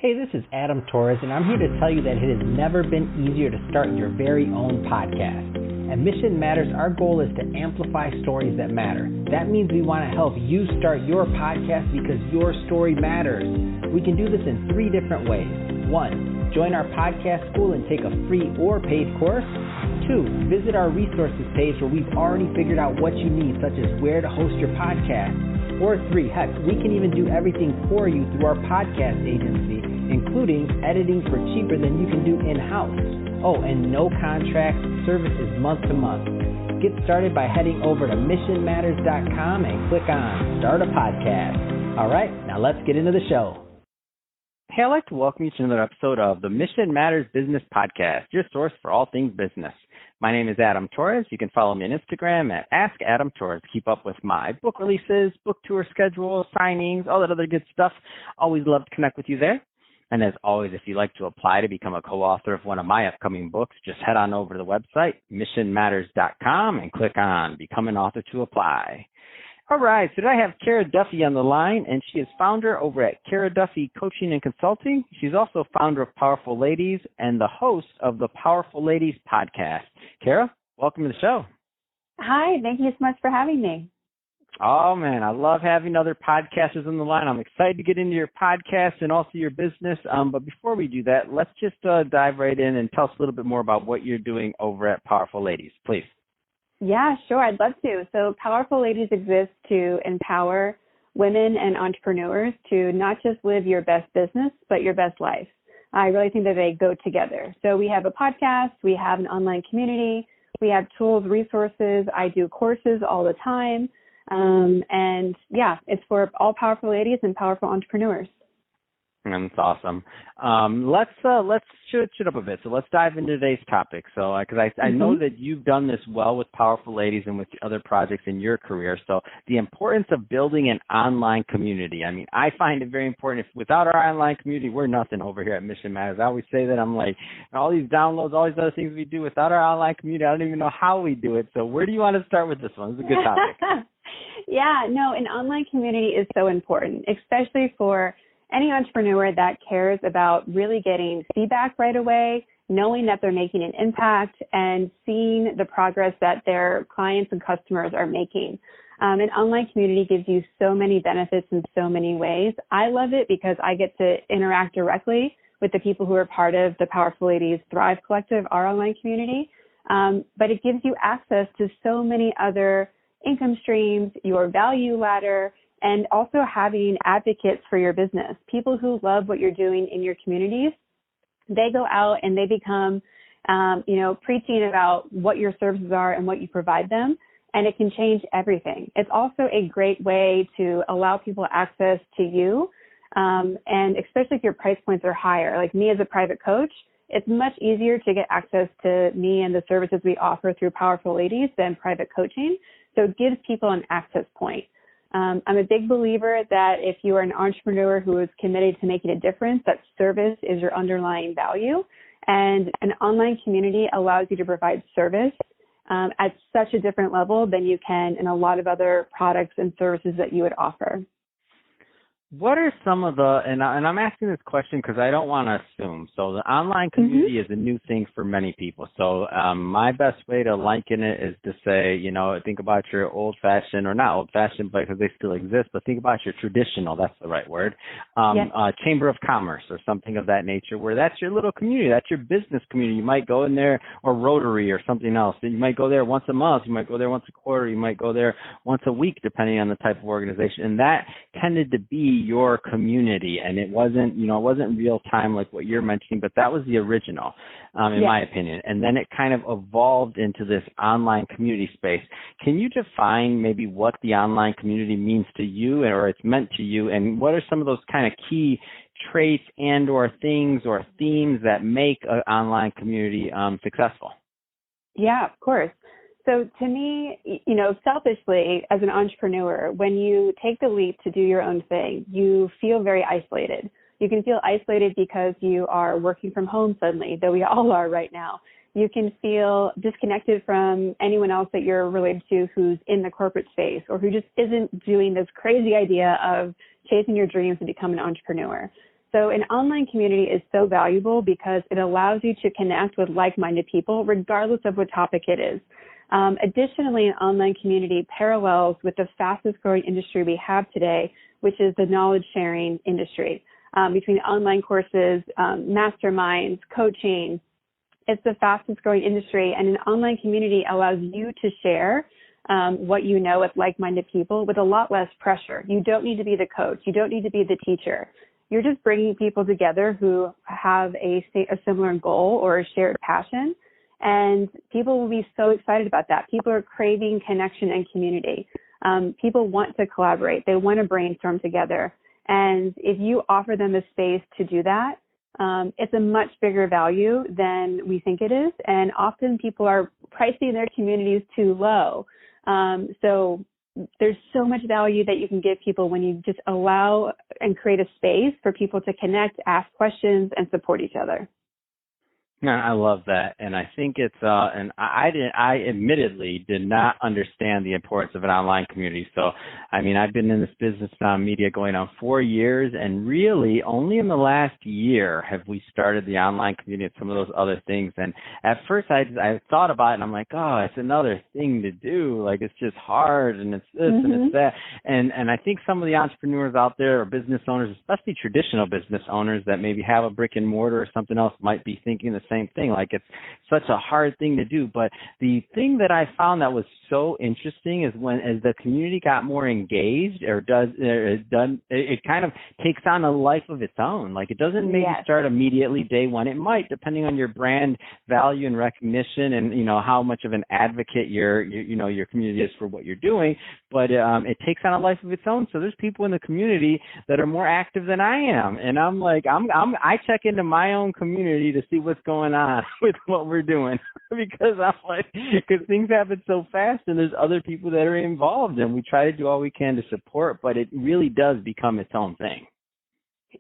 Hey, this is Adam Torres, and I'm here to tell you that it has never been easier to start your very own podcast. At Mission Matters, our goal is to amplify stories that matter. That means we want to help you start your podcast because your story matters. We can do this in 3 different ways. 1, join our podcast school and take a free or paid course. 2, visit our resources page where we've already figured out what you need, such as where to host your podcast. Or 3, heck, we can even do everything for you through our podcast agency, including editing for cheaper than you can do in-house. Oh, and no contract, services month to month. Get started by heading over to missionmatters.com and click on Start a Podcast. All right, now let's get into the show. Hey, I'd like to welcome you to another episode of the Mission Matters Business Podcast, your source for all things business. My name is Adam Torres. You can follow me on Instagram at AskAdamTorres. Keep up with my book releases, book tour schedule, signings, all that other good stuff. Always love to connect with you there. And as always, if you'd like to apply to become a co-author of one of my upcoming books, just head on over to the website, missionmatters.com, and click on Become an Author to apply. All right, so today I have Kara Duffy on the line, and she is founder over at Kara Duffy Coaching and Consulting. She's also founder of Powerful Ladies and the host of the Powerful Ladies podcast. Kara, welcome to the show. Hi, thank you so much for having me. Oh, man, I love having other podcasters on the line. I'm excited to get into your podcast and also your business. But before we do that, let's just dive right in and tell us a little bit more about what you're doing over at Powerful Ladies, please. Yeah, sure. I'd love to. So Powerful Ladies exists to empower women and entrepreneurs to not just live your best business, but your best life. I really think that they go together. So we have a podcast, we have an online community, we have tools, resources. I do courses all the time. And yeah, it's for all powerful ladies and powerful entrepreneurs. That's awesome. Let's shoot up a bit. So let's dive into today's topic. So, because I know that you've done this well with Powerful Ladies and with other projects in your career. So the importance of building an online community. I mean, I find it very important. If without our online community, we're nothing over here at Mission Matters. I always say that. I'm like, all these downloads, all these other things we do without our online community, I don't even know how we do it. So where do you want to start with this one? It's a good topic. Yeah, no, an online community is so important, especially for any entrepreneur that cares about really getting feedback right away, knowing that they're making an impact, and seeing the progress that their clients and customers are making. An online community gives you so many benefits in so many ways. I love it because I get to interact directly with the people who are part of the Powerful Ladies Thrive Collective, our online community. But it gives you access to so many other income streams, your value ladder, and also having advocates for your business, people who love what you're doing in your communities. They go out and they become, preaching about what your services are and what you provide them, and it can change everything. It's also a great way to allow people access to you, and especially if your price points are higher. Like me as a private coach, it's much easier to get access to me and the services we offer through Powerful Ladies than private coaching. So it gives people an access point. I'm a big believer that if you are an entrepreneur who is committed to making a difference, that service is your underlying value. And an online community allows you to provide service at such a different level than you can in a lot of other products and services that you would offer. What are some of the, and I'm asking this question because I don't want to assume. So the online community is a new thing for many people. So my best way to liken it is to say, think about your old-fashioned, or not old-fashioned, but because they still exist, but think about your traditional, that's the right word, Chamber of Commerce or something of that nature, where that's your little community, that's your business community. You might go in there, or Rotary or something else. You might go there once a month. You might go there once a quarter. You might go there once a week, depending on the type of organization. And that tended to be your community, and it wasn't real time like what you're mentioning, but that was the original, in my opinion. And then it kind of evolved into this online community space. Can you define maybe what the online community means to you, or it's meant to you, and what are some of those kind of key traits and or things or themes that make an online community successful? Yeah, of course. So to me, selfishly, as an entrepreneur, when you take the leap to do your own thing, you feel very isolated. You can feel isolated because you are working from home suddenly, though we all are right now. You can feel disconnected from anyone else that you're related to who's in the corporate space or who just isn't doing this crazy idea of chasing your dreams to become an entrepreneur. So an online community is so valuable because it allows you to connect with like-minded people, regardless of what topic it is. Additionally, an online community parallels with the fastest growing industry we have today, which is the knowledge sharing industry. Between online courses, masterminds, coaching, it's the fastest growing industry, and an online community allows you to share what you know with like-minded people with a lot less pressure. You don't need to be the coach. You don't need to be the teacher. You're just bringing people together who have a similar goal or a shared passion, and people will be so excited about that. People are craving connection and community. People want to collaborate. They want to brainstorm together. And if you offer them a space to do that, it's a much bigger value than we think it is. And often people are pricing their communities too low. So there's so much value that you can give people when you just allow and create a space for people to connect, ask questions, and support each other. I love that, and I think it's and I admittedly did not understand the importance of an online community. So, I mean, I've been in this business media going on 4 years, and really only in the last year have we started the online community and some of those other things. And at first, I thought about it, and I'm like, oh, it's another thing to do. Like, it's just hard, and it's this and it's that. And I think some of the entrepreneurs out there or business owners, especially traditional business owners that maybe have a brick and mortar or something else, might be thinking the same thing, like it's such a hard thing to do. But the thing that I found that was so interesting is as the community got more engaged it kind of takes on a life of its own. Like, it doesn't maybe start immediately day one. It might, depending on your brand value and recognition and, you know, how much of an advocate your community is for what you're doing. But it takes on a life of its own. So there's people in the community that are more active than I am. And I'm like, I check into my own community to see what's going on with what we're doing because things happen so fast and there's other people that are involved, and we try to do all we can to support, but it really does become its own thing.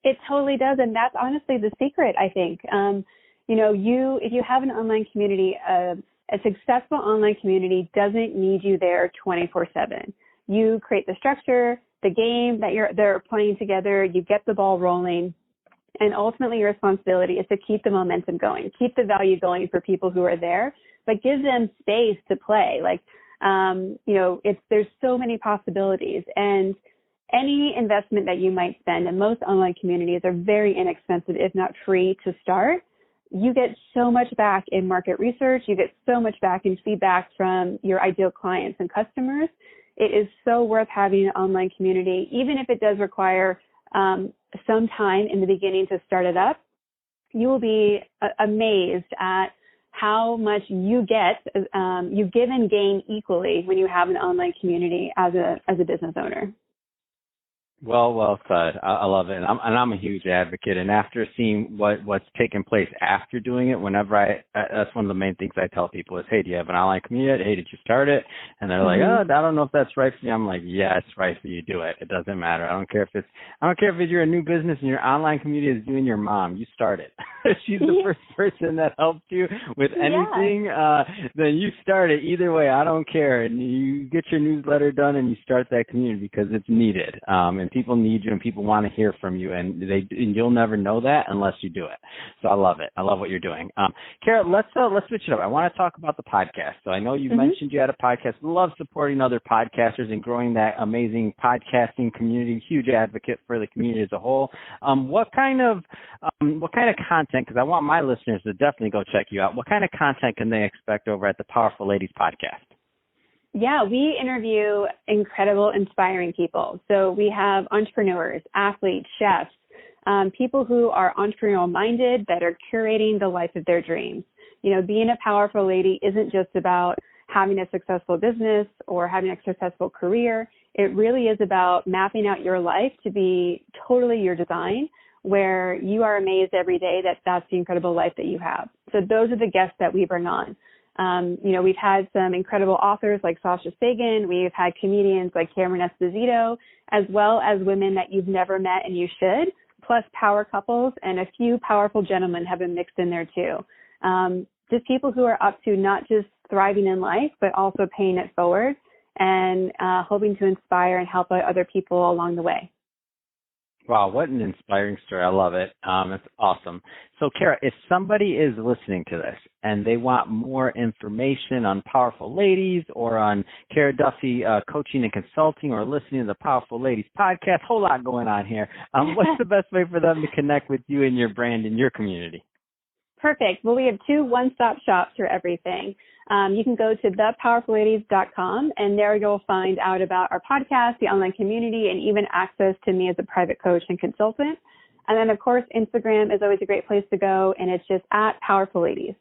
It totally does. And that's honestly the secret, I think. If you have an online community, a successful online community doesn't need you there 24/7. You create the structure, the game that they're playing together, you get the ball rolling. And ultimately, your responsibility is to keep the momentum going, keep the value going for people who are there, but give them space to play. Like, there's so many possibilities. And any investment that you might spend, and most online communities are very inexpensive, if not free to start, you get so much back in market research. You get so much back in feedback from your ideal clients and customers. It is so worth having an online community, even if it does require some time in the beginning to start it up. You will be amazed at how much you get. You give and gain equally when you have an online community as a business owner. Well said. I love it. And I'm a huge advocate. And after seeing what's taken place after doing it, whenever that's one of the main things I tell people is, hey, do you have an online community? Hey, did you start it? And they're like, oh, I don't know if that's right for you. I'm like, yeah, it's right for you. Do it. It doesn't matter. I don't care if you're a new business and your online community is doing your mom. You start it. She's the first person that helped you with anything. Then you start it. Either way, I don't care. And you get your newsletter done and you start that community because it's needed. And people need you and people want to hear from you, and you'll never know that unless you do it. So I love it. I love what you're doing. Kara, let's switch it up. I want to talk about the podcast. So I know you mentioned you had a podcast. Love supporting other podcasters and growing that amazing podcasting community. Huge advocate for the community as a whole. What kind of content? Because I want my listeners to definitely go check you out. What kind of content can they expect over at the Powerful Ladies podcast? Yeah, we interview incredible, inspiring people. So we have entrepreneurs, athletes, chefs, people who are entrepreneurial minded that are curating the life of their dreams. You know, being a powerful lady isn't just about having a successful business or having a successful career. It really is about mapping out your life to be totally your design, where you are amazed every day that that's the incredible life that you have. So those are the guests that we bring on. We've had some incredible authors like Sasha Sagan. We've had comedians like Cameron Esposito, as well as women that you've never met and you should, plus power couples, and a few powerful gentlemen have been mixed in there too. Just people who are up to not just thriving in life, but also paying it forward and hoping to inspire and help other people along the way. Wow, what an inspiring story. I love it. It's awesome. So, Kara, if somebody is listening to this and they want more information on Powerful Ladies or on Kara Duffy coaching and consulting or listening to the Powerful Ladies podcast, whole lot going on here, what's the best way for them to connect with you and your brand and your community? Perfect. Well, we have 2 one-stop shops for everything. You can go to thepowerfulladies.com, and there you'll find out about our podcast, the online community, and even access to me as a private coach and consultant. And then, of course, Instagram is always a great place to go, and it's just @PowerfulLadies.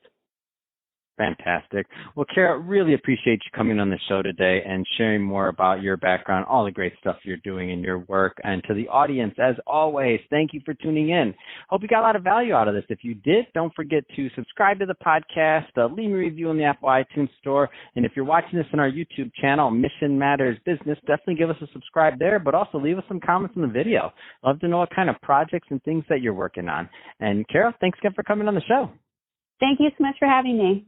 Fantastic. Well, Kara, really appreciate you coming on the show today and sharing more about your background, all the great stuff you're doing in your work. And to the audience, as always, thank you for tuning in. Hope you got a lot of value out of this. If you did, don't forget to subscribe to the podcast, leave me a review in the Apple iTunes store. And if you're watching this on our YouTube channel, Mission Matters Business, definitely give us a subscribe there, but also leave us some comments in the video. Love to know what kind of projects and things that you're working on. And Kara, thanks again for coming on the show. Thank you so much for having me.